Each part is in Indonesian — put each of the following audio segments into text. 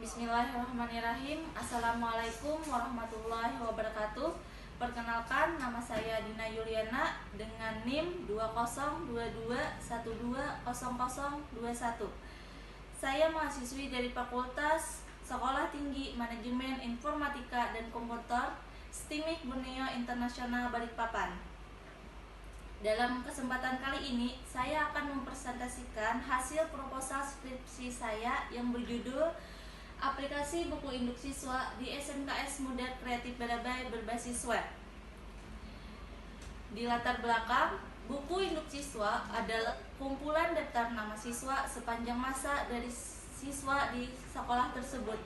Bismillahirrahmanirrahim. Assalamualaikum warahmatullahi wabarakatuh. Perkenalkan, nama saya Dina Yuliana dengan NIM 2022120021. Saya mahasiswi dari Fakultas Sekolah Tinggi Manajemen Informatika dan Komputer STIMIK Borneo Internasional Balikpapan. Dalam kesempatan kali ini, saya akan mempresentasikan hasil proposal skripsi saya yang berjudul Aplikasi Buku Induk Siswa di SMKS Muda Kreatif Barabai berbasis web. Di latar belakang, buku induk siswa adalah kumpulan daftar nama siswa sepanjang masa dari siswa di sekolah tersebut.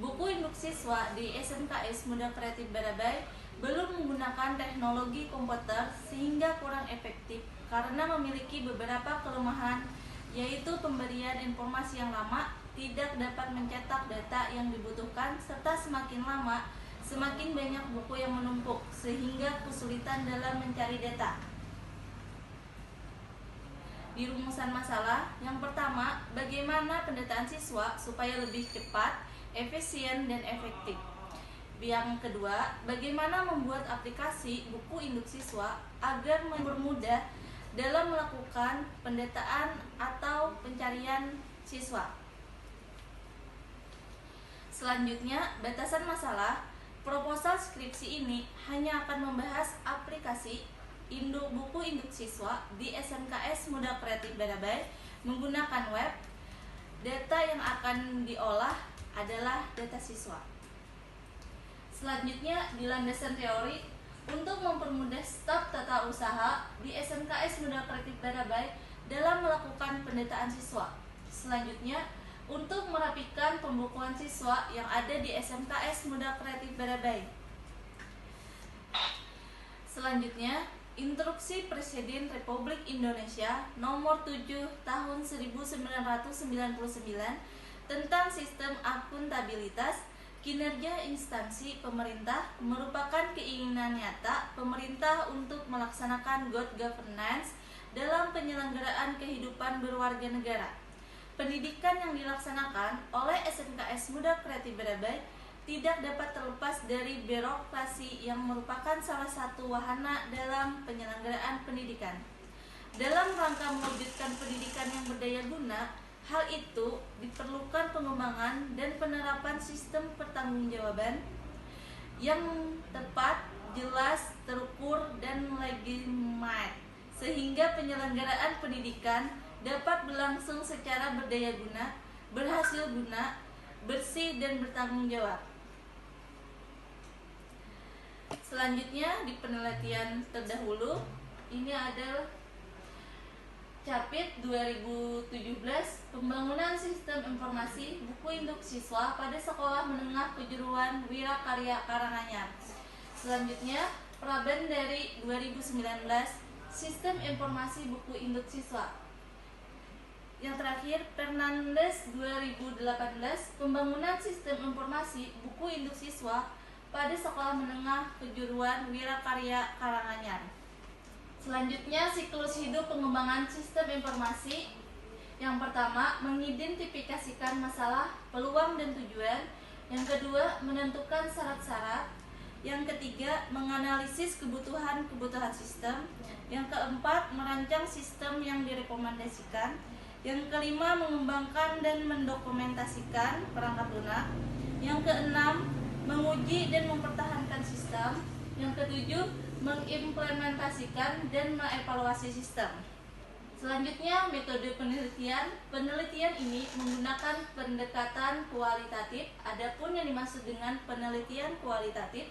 Buku induk siswa di SMKS Muda Kreatif Barabai belum menggunakan teknologi komputer sehingga kurang efektif karena memiliki beberapa kelemahan, yaitu pemberian informasi yang lama, tidak dapat mencetak data yang dibutuhkan, serta semakin lama semakin banyak buku yang menumpuk sehingga kesulitan dalam mencari data. Di rumusan masalah, yang pertama, bagaimana pendataan siswa supaya lebih cepat, efisien, dan efektif. Yang kedua, bagaimana membuat aplikasi buku induk siswa agar mempermudah dalam melakukan pendataan atau pencarian siswa. Selanjutnya, batasan masalah. Proposal skripsi ini hanya akan membahas aplikasi buku induk siswa di SMKS Muda Kreatif Barabai menggunakan web. Data yang akan diolah adalah data siswa. Selanjutnya, di landasan teori, untuk mempermudah staf tata usaha di SMKS Muda Kreatif Barabai dalam melakukan pendataan siswa. Selanjutnya, untuk merapikan pembukuan siswa yang ada di SMKS Muda Kreatif Barabai. Selanjutnya, Instruksi Presiden Republik Indonesia Nomor 7 Tahun 1999 tentang Sistem Akuntabilitas Kinerja Instansi Pemerintah merupakan keinginan nyata pemerintah untuk melaksanakan good governance dalam penyelenggaraan kehidupan berwarga negara. Pendidikan yang dilaksanakan oleh SMKS Muda Kreatif Barabai tidak dapat terlepas dari birokrasi yang merupakan salah satu wahana dalam penyelenggaraan pendidikan. Dalam rangka mewujudkan pendidikan yang berdaya guna, hal itu diperlukan pengembangan dan penerapan sistem pertanggungjawaban yang tepat, jelas, terukur, dan legitimate, sehingga penyelenggaraan pendidikan dapat berlangsung secara berdaya guna, berhasil guna, bersih, dan bertanggung jawab. Selanjutnya, di penelitian terdahulu, ini adalah Capit 2017, Pembangunan Sistem Informasi Buku Induk Siswa pada Sekolah Menengah Kejuruan Wirakarya Karanganyar. Selanjutnya, Praben dari 2019, Sistem Informasi Buku Induk Siswa. Yang terakhir, Fernandes 2018, Pembangunan Sistem Informasi Buku Induk Siswa pada Sekolah Menengah Kejuruan Wirakarya Karanganyar. Selanjutnya, siklus hidup pengembangan sistem informasi. Yang pertama, mengidentifikasikan masalah, peluang, dan tujuan. Yang kedua, menentukan syarat-syarat. Yang ketiga, menganalisis kebutuhan sistem. Yang keempat, merancang sistem yang direkomendasikan. Yang kelima, mengembangkan dan mendokumentasikan perangkat lunak. Yang keenam, menguji dan mempertahankan sistem. Yang ketujuh, mengimplementasikan dan mengevaluasi sistem. Selanjutnya, metode penelitian. Penelitian ini menggunakan pendekatan kualitatif. Adapun yang dimaksud dengan penelitian kualitatif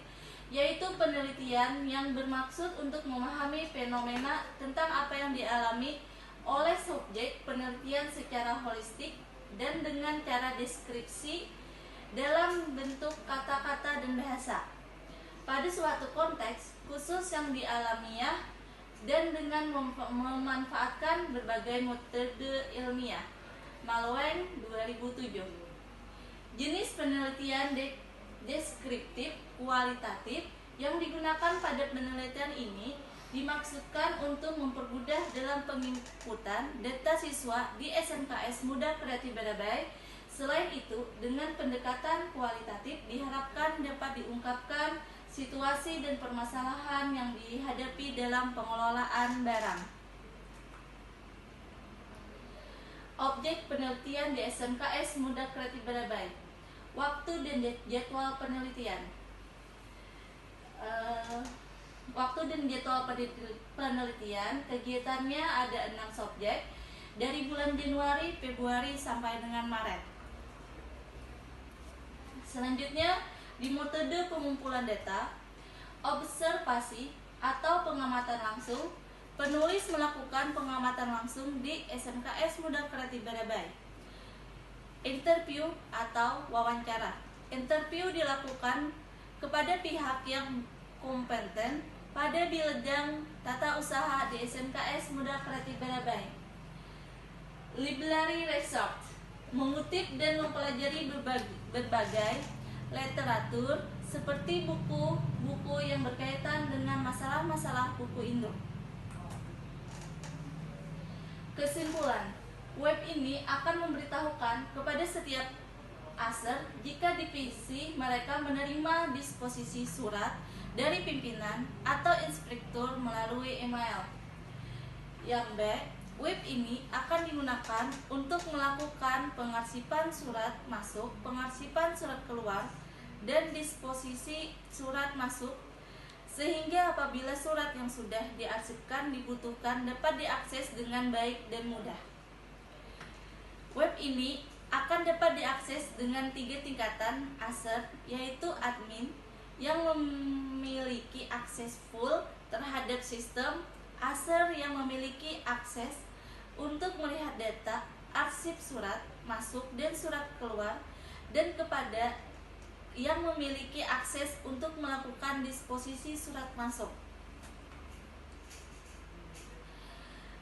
yaitu penelitian yang bermaksud untuk memahami fenomena tentang apa yang dialami oleh subjek penelitian secara holistik dan dengan cara deskripsi dalam bentuk kata-kata dan bahasa pada suatu konteks khusus yang dialamiah dan dengan memanfaatkan berbagai metode ilmiah. Malweng 2007. Jenis penelitian deskriptif kualitatif yang digunakan pada penelitian ini dimaksudkan untuk mempermudah dalam penginputan data siswa di SMKS Muda Kreatif Barabai Selain itu, dengan pendekatan kualitatif diharapkan dapat diungkapkan situasi dan permasalahan yang dihadapi dalam pengelolaan barang. Objek penelitian di SMKS Muda Kreatif Barabai. Waktu dan jadwal penelitian. Waktu dan jadwal penelitian, kegiatannya ada 6 subjek dari bulan Januari, Februari sampai dengan Maret. Selanjutnya, di metode pengumpulan data, observasi atau pengamatan langsung, penulis melakukan pengamatan langsung di SMKS Muda Kreatif Barabai. Interview atau wawancara. Interview dilakukan kepada pihak yang kompeten pada bidang tata usaha di SMKS Muda Kreatif Barabai. Library research, mengutip dan mempelajari berbagai literatur seperti buku-buku yang berkaitan dengan masalah-masalah buku induk. Kesimpulan, web ini akan memberitahukan kepada setiap aser jika divisi mereka menerima disposisi surat dari pimpinan atau inspektur melalui email. Yang B, web ini akan digunakan untuk melakukan pengarsipan surat masuk, pengarsipan surat keluar, dan disposisi surat masuk, sehingga apabila surat yang sudah diarsipkan dibutuhkan dapat diakses dengan baik dan mudah. Web ini akan dapat diakses dengan 3 tingkatan aser, yaitu admin yang memiliki akses full terhadap sistem, aser yang memiliki akses untuk melihat data, arsip surat masuk dan surat keluar, dan kepada yang memiliki akses untuk melakukan disposisi surat masuk.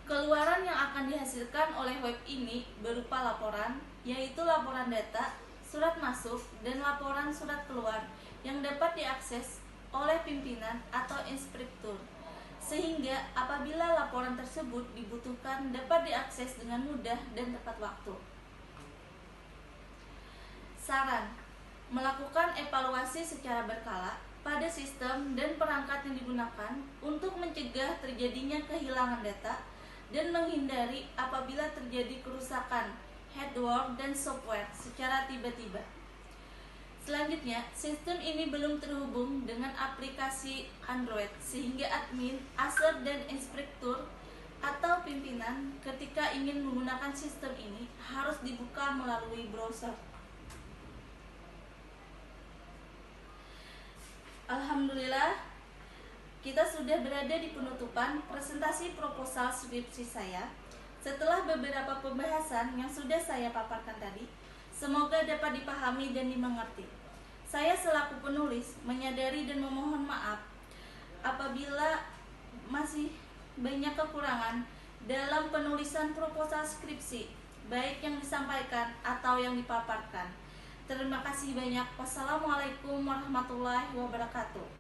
Keluaran yang akan dihasilkan oleh web ini berupa laporan, yaitu laporan data, surat masuk, dan laporan surat keluar yang dapat diakses oleh pimpinan atau inspektur, sehingga apabila laporan tersebut dibutuhkan dapat diakses dengan mudah dan tepat waktu. Saran: melakukan evaluasi secara berkala pada sistem dan perangkat yang digunakan untuk mencegah terjadinya kehilangan data dan menghindari apabila terjadi kerusakan hardware dan software secara tiba-tiba. Selanjutnya, sistem ini belum terhubung dengan aplikasi Android sehingga admin, aser, dan inspektur atau pimpinan ketika ingin menggunakan sistem ini harus dibuka melalui browser. Alhamdulillah, kita sudah berada di penutupan presentasi proposal skripsi saya. Setelah beberapa pembahasan yang sudah saya paparkan tadi, semoga dapat dipahami dan dimengerti. Saya selaku penulis menyadari dan memohon maaf apabila masih banyak kekurangan dalam penulisan proposal skripsi, baik yang disampaikan atau yang dipaparkan. Terima kasih banyak. Wassalamualaikum warahmatullahi wabarakatuh.